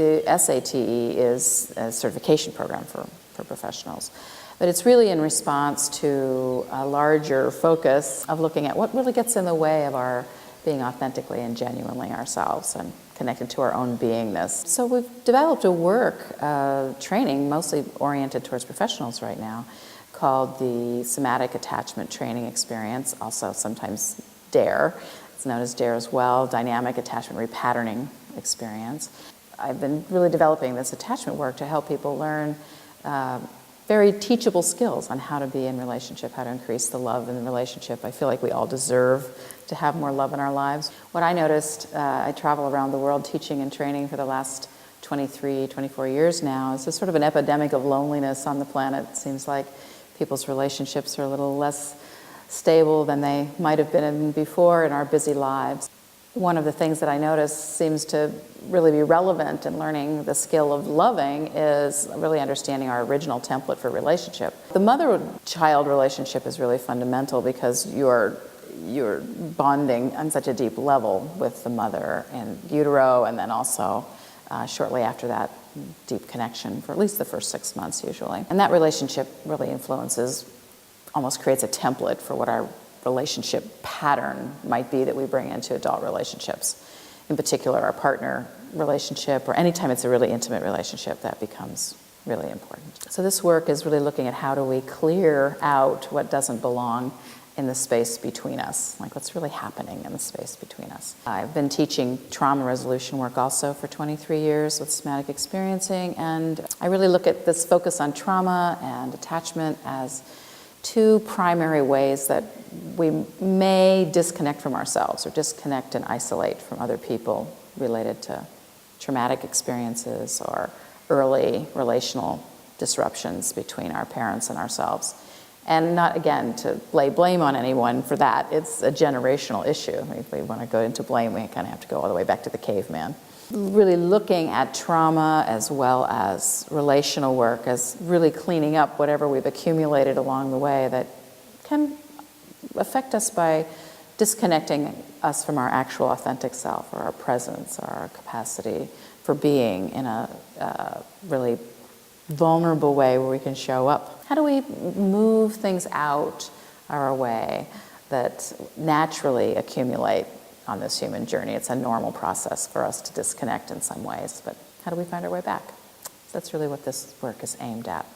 The SATE is a certification program for professionals, but it's really in response to a larger focus of looking at what really gets in the way of our being authentically and genuinely ourselves and connected to our own beingness. So we've developed a work training mostly oriented towards professionals right now called the Somatic Attachment Training Experience, also sometimes DARE. It's known as DARE as well, Dynamic Attachment Repatterning Experience. I've been really developing this attachment work to help people learn very teachable skills on how to be in relationship, how to increase the love in the relationship. I feel like we all deserve to have more love in our lives. What I noticed, I travel around the world teaching and training for the last 23, 24 years now, is a sort of an epidemic of loneliness on the planet. It seems like people's relationships are a little less stable than they might have been before in our busy lives. One of the things that I notice seems to really be relevant in learning the skill of loving is really understanding our original template for relationship. The mother-child relationship is really fundamental because you're bonding on such a deep level with the mother in utero, and then also shortly after that, deep connection for at least the first 6 months usually. And that relationship really influences, almost creates a template for what our relationship pattern might be that we bring into adult relationships. In particular, our partner relationship, or anytime it's a really intimate relationship, that becomes really important. So this work is really looking at how do we clear out what doesn't belong in the space between us, like what's really happening in the space between us. I've been teaching trauma resolution work also for 23 years with somatic experiencing, and I really look at this focus on trauma and attachment as two primary ways that we may disconnect from ourselves or disconnect and isolate from other people related to traumatic experiences or early relational disruptions between our parents and ourselves. And not, again, to lay blame on anyone for that. It's a generational issue. If we want to go into blame, we kind of have to go all the way back to the caveman. Really looking at trauma as well as relational work as really cleaning up whatever we've accumulated along the way that can affect us by disconnecting us from our actual authentic self, or our presence, or our capacity for being in a really vulnerable way where we can show up. How do we move things out our way that naturally accumulate on this human journey? It's a normal process for us to disconnect in some ways, but how do we find our way back? That's really what this work is aimed at.